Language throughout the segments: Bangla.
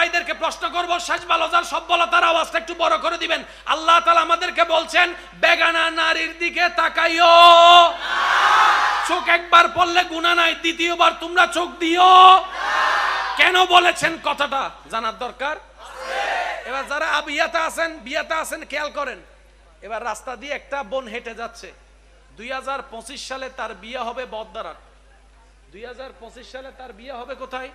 ভাইদেরকে প্রশ্ন করব, শেষ বালজার সব বলা তার আওয়াজটা একটু বড় করে দিবেন। আল্লাহ তাআলা আমাদেরকে বলছেন বেগানা নারীর দিকে তাকাইও না। চোখ একবার পড়লে গুনাহ নাই, দ্বিতীয়বার তোমরা চোখ দিও না। কেন বলেছেন কথাটা জানার দরকার। এবার যারা বিয়াতে আছেন খেয়াল করেন। এবার রাস্তা দিয়ে একটা বোন হেঁটে যাচ্ছে, 2025 সালে তার বিয়ে হবে বদদারাট। 2025 সালে তার বিয়ে হবে কোথায়?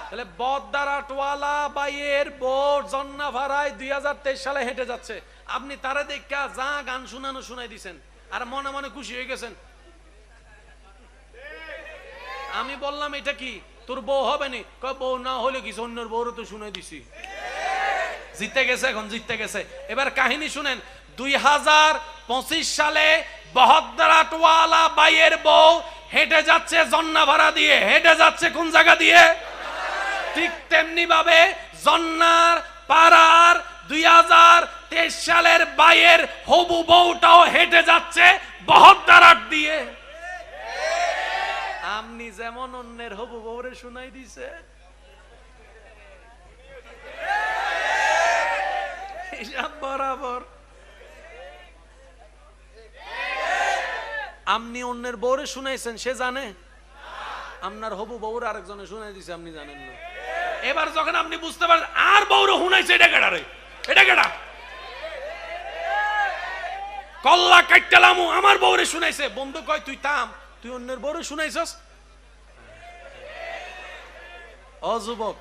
তাহলে বদদারাটওয়ালা বাইয়ের বউ জন্না ভাড়ায় 2023 সালে হেঁটে যাচ্ছে। আপনি তারে দেখা যা গান শোনাই দিছেন আর মনে মনে খুশি হয়ে গেছেন। আমি বললাম এটা কি তোর বউ হবে নি? কয় বউ না হলে কিছু অন্যের বউরও তো শুনাই দিছি। জিতে গেছে, এখন জিতে গেছে। এবার কাহিনী শুনেন, 2025 সালে বহদ্দারাটওয়ালা বাইয়ের বউ হেঁটে যাচ্ছে জন্না ভাড়া দিয়ে। হেঁটে যাচ্ছে কোন জায়গা দিয়ে? ঠিক তেমনি ভাবে জন্নার পাড়ার 2023 সালের বাইয়ের হবু বউটাও হেঁটে যাচ্ছে বহদ্দারাট দিয়ে। আপনি যেমন অন্যের হবু বউরে শুনাই দিছে, হিসাব বরাবর আপনি অন্যের বউরে শুনাইছেন, সে জানে? আপনার হবু বউরে আরেকজনে শুনাই দিছে, আপনি জানেন না। এবার যখন আপনি বুঝতে পারেন আর বউরে শুনাইছে, এটা কেডা রে? এটা কেডা? কল্লা কাটলাম আমার বউরে শুনাইছে। বন্ধু কয় তুই থাম, তুই অন্যের বউরে শুনাইছস। ও যুবক,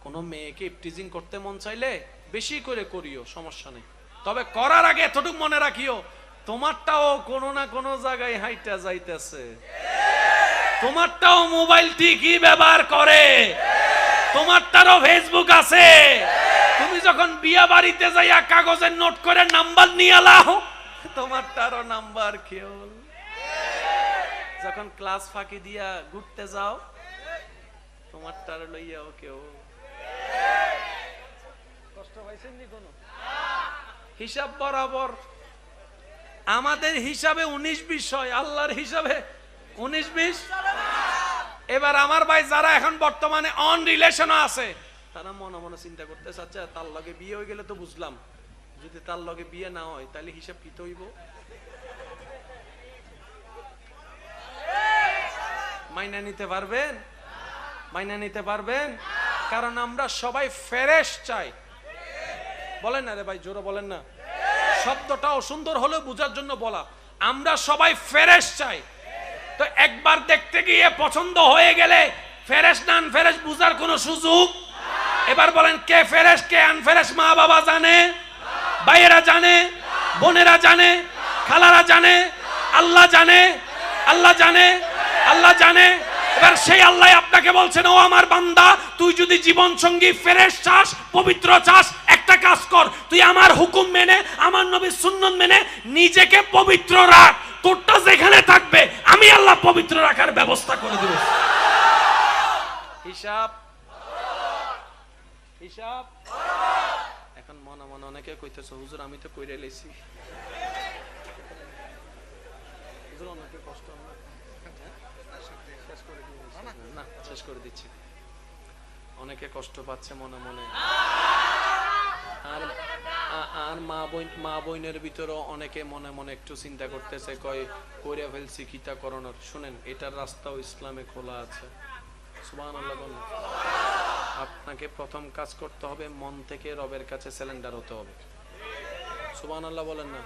কোন মেয়েকে ইপটিজিং করতে মন চাইলে বেশি করে করিও, সমস্যা নেই। তবে করার আগে এতটুকু মনে রাখিও, তোমারটাও কোনো না কোনো জায়গায় হাইটা যাইতেছে। তোমারটাও মোবাইল ঠিকই ব্যবহার করে, তোমারটারও ফেসবুক আছে। তুমি যখন বিয়া বাড়িতে যাইয়া কাগজের নোট করে নাম্বার নিয়ে লাও, তোমারটারও নাম্বার খেয়াল। যখন ক্লাস ফাঁকি দিয়া ঘুরতে যাও, তোমারটার লইয়াও কেউ। কষ্ট পাইছেন নি কোনো? হিসাব বরাবর। আমাদের হিসাবে 19-20 হয়, আল্লাহর হিসাবে 19-20। এবার আমার ভাই যারা এখন বর্তমানে অন রিলেশন আছে, তারা মনে মনে চিন্তা করতে চাচ্ছে তার লগে বিয়ে হয়ে গেলে তো বুঝলাম, যদি তার লগে বিয়ে না হয় তাহলে হিসাব কি হইব? মাইনা নিতে পারবেন? মাইনা নিতে পারবেন? কারণ আমরা সবাই ফ্রেশ চাই। বলেন না রে ভাই, জোরে বলেন না। শব্দটা অসুন্দর হলেও বোঝার জন্য বলা। আমরা সবাই ফ্রেশ চাই। তো একবার দেখতে গিয়ে পছন্দ হয়ে গেলে ফ্রেশ না আনফ্রেশ বুঝার কোনো সুযোগ? এবার বলেন কে ফ্রেশ কে আনফ্রেশ? মা বাবা জানে, ভাইয়েরা জানে, বোনেরা জানে, খালারা জানে, আল্লাহ জানে, আল্লাহ জানে, আল্লাহ জানে। এবার সেই আল্লাহ আপনাকে বলছেন, ও আমার বান্দা, তুই যদি জীবন সঙ্গী ফ্রেশ চাস, পবিত্র চাস, একটা কাজ কর, তুই আমার হুকুম মেনে, আমার নবীর সুন্নাত মেনে নিজেকে পবিত্র রাখ। তোরটা যেখানে থাকবে আমি আল্লাহ পবিত্র রাখার ব্যবস্থা করে দেব। হিসাব হিসাব। এখন মনে মনে অনেকে কইতেছে, হুজুর আমি তো কইরে লইছি। হুজুর অনেকে কষ্ট হয় না, শেষ করে দিচ্ছি। অনেকে কষ্ট পাচ্ছে মনে মনে। আর মা বোনের ভিতরে অনেকে মনে মনে একটু চিন্তা করতেছে, কয় কইরা ফেলছি কিতা করণের। শুনেন, এটার রাস্তাও ইসলামে খোলা আছে। সুবহানাল্লাহ বলেন। আপনাকে প্রথম কাজ করতে হবে, মন থেকে রবের কাছে সারেন্ডার হতে হবে। সুবহানাল্লাহ বলেন না।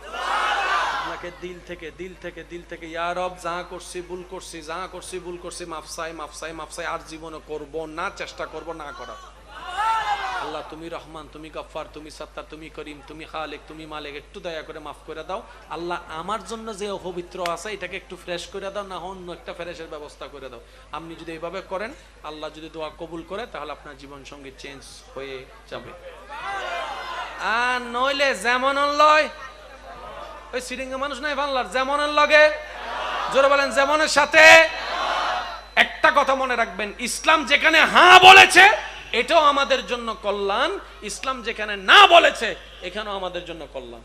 আপনাকে দিল থেকে ইয়া রব, যা করছি ভুল করছি, যা করছি ভুল করছি, মাফসাই আর জীবনে করব না, চেষ্টা করব না করা। আল্লাহ তুমি রহমান, তুমি গফফার, তুমি সত্তার, তুমি করিম, তুমি খালিক, তুমি মালিক, একটু দয়া করে মাফ করে দাও। আল্লাহ আমার জন্য যে অপবিত্র আছে এটাকে একটু ফ্রেশ করে দাও, না অন্য একটা ফ্রেশের ব্যবস্থা করে দাও। আপনি যদি এইভাবে করেন, আল্লাহ যদি দোয়া কবুল করে, তাহলে আপনার জীবন সঙ্গী চেঞ্জ হয়ে যাবে। আর নইলে যেমন লয়, ওই সিরিঙ্গা মানুষ নাই বাংলার, যেমনের লগে, জোরে বলেন যেমনের সাথে। একটা কথা মনে রাখবেন, ইসলাম যেখানে হ্যাঁ বলেছে এটাও আমাদের জন্য কল্যাণ, ইসলাম যেখানে না বলেছে এখানেও আমাদের জন্য কল্যাণ।